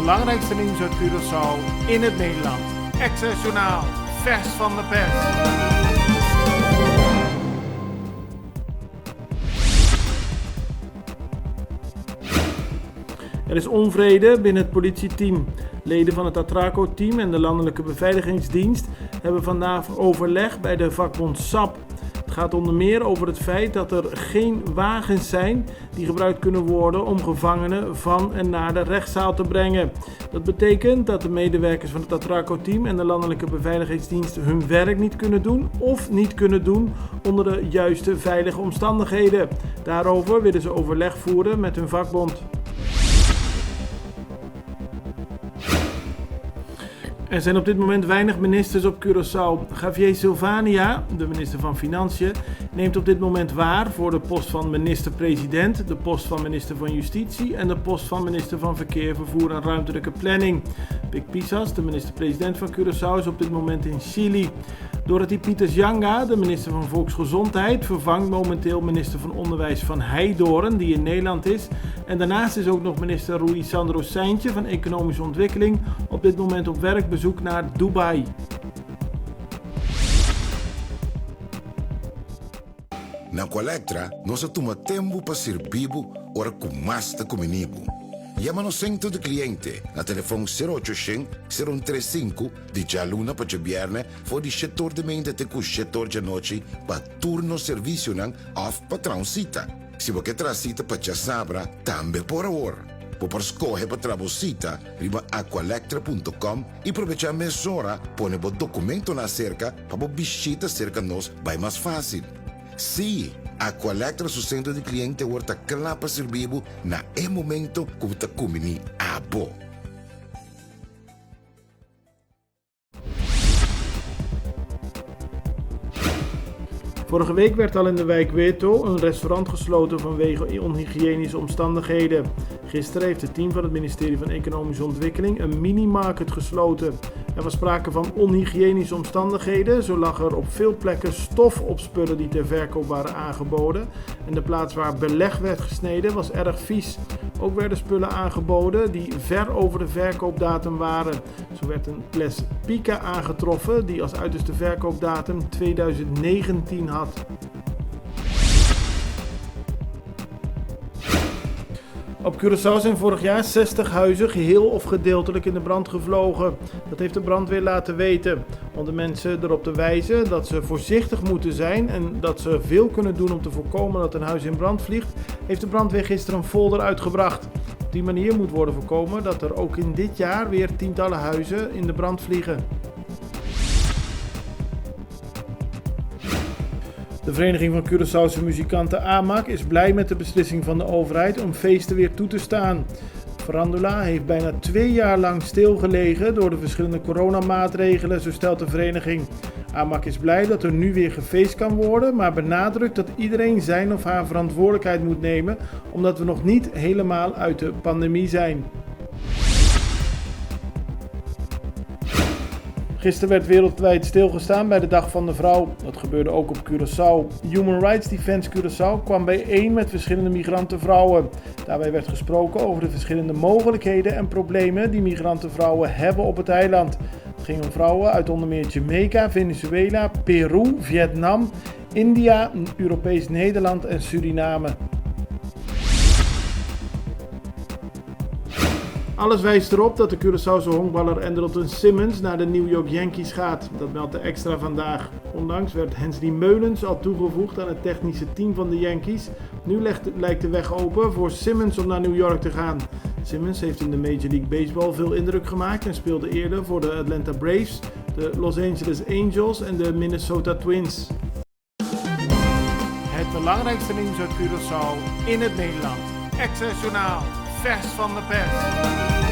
belangrijkste nieuws uit Curaçao in het Nederland. Access Journaal, vers van de pers. Er is onvrede binnen het politieteam. Leden van het Atraco-team en de Landelijke Beveiligingsdienst hebben vandaag overleg bij de vakbond SAP. Het gaat onder meer over het feit dat er geen wagens zijn die gebruikt kunnen worden om gevangenen van en naar de rechtszaal te brengen. Dat betekent dat de medewerkers van het Atraco-team en de Landelijke Beveiligingsdienst hun werk niet kunnen doen of niet kunnen doen onder de juiste veilige omstandigheden. Daarover willen ze overleg voeren met hun vakbond. Er zijn op dit moment weinig ministers op Curaçao. Javier Silvania, de minister van Financiën, neemt op dit moment waar voor de post van minister-president, de post van minister van Justitie en de post van minister van Verkeer, Vervoer en Ruimtelijke Planning. Pik Pisas, de minister-president van Curaçao, is op dit moment in Chili. Dorothy Peters-Janga, de minister van Volksgezondheid, vervangt momenteel minister van Onderwijs van Heidoren, die in Nederland is. En daarnaast is ook nog minister Rui Sandro Seintje van Economische Ontwikkeling op dit moment op werkbezoek naar Dubai. Na Colectra, nós toma tempo para servir ora com mais de comunibo. Llama no centro de cliente na telefone 0800-035 de Jaluna para Viernes voor die setor de mente te setor de noite para turno serviço nan of patrão cita. Se você traz cita para Sabra, também por hora. Por escolher para trabalhar, riba aqualectra.com e aproveitar a mesura, põe o documento na cerca para visita cerca nós vai mais fácil. Sim, Aqualectra, seu centro de cliente, está claro para servir na momento que você come a bo. Vorige week werd al in de wijk Weto een restaurant gesloten vanwege onhygiënische omstandigheden. Gisteren heeft het team van het ministerie van Economische Ontwikkeling een mini-market gesloten. Er was sprake van onhygiënische omstandigheden. Zo lag er op veel plekken stof op spullen die ter verkoop waren aangeboden. En de plaats waar beleg werd gesneden was erg vies. Ook werden spullen aangeboden die ver over de verkoopdatum waren. Zo werd een fles Pica aangetroffen die als uiterste verkoopdatum 2019 had. Op Curaçao zijn vorig jaar 60 huizen geheel of gedeeltelijk in de brand gevlogen. Dat heeft de brandweer laten weten. Om de mensen erop te wijzen dat ze voorzichtig moeten zijn en dat ze veel kunnen doen om te voorkomen dat een huis in brand vliegt, heeft de brandweer gisteren een folder uitgebracht. Op die manier moet worden voorkomen dat er ook in dit jaar weer tientallen huizen in de brand vliegen. De Vereniging van Curaçaose Muzikanten AMAC is blij met de beslissing van de overheid om feesten weer toe te staan. Farandula heeft bijna 2 jaar lang stilgelegen door de verschillende coronamaatregelen, zo stelt de vereniging. AMAC is blij dat er nu weer gefeest kan worden, maar benadrukt dat iedereen zijn of haar verantwoordelijkheid moet nemen, omdat we nog niet helemaal uit de pandemie zijn. Gisteren werd wereldwijd stilgestaan bij de Dag van de Vrouw. Dat gebeurde ook op Curaçao. Human Rights Defense Curaçao kwam bijeen met verschillende migrantenvrouwen. Daarbij werd gesproken over de verschillende mogelijkheden en problemen die migrantenvrouwen hebben op het eiland. Het ging om vrouwen uit onder meer Jamaica, Venezuela, Peru, Vietnam, India, Europees Nederland en Suriname. Alles wijst erop dat de Curaçaose honkballer Andrelton Simmons naar de New York Yankees gaat. Dat meldt de Extra vandaag. Onlangs werd Hensley Meulens al toegevoegd aan het technische team van de Yankees. Nu lijkt de weg open voor Simmons om naar New York te gaan. Simmons heeft in de Major League Baseball veel indruk gemaakt en speelde eerder voor de Atlanta Braves, de Los Angeles Angels en de Minnesota Twins. Het belangrijkste nieuws uit Curaçao in het Nederland. Access Journaal, vers van de pers.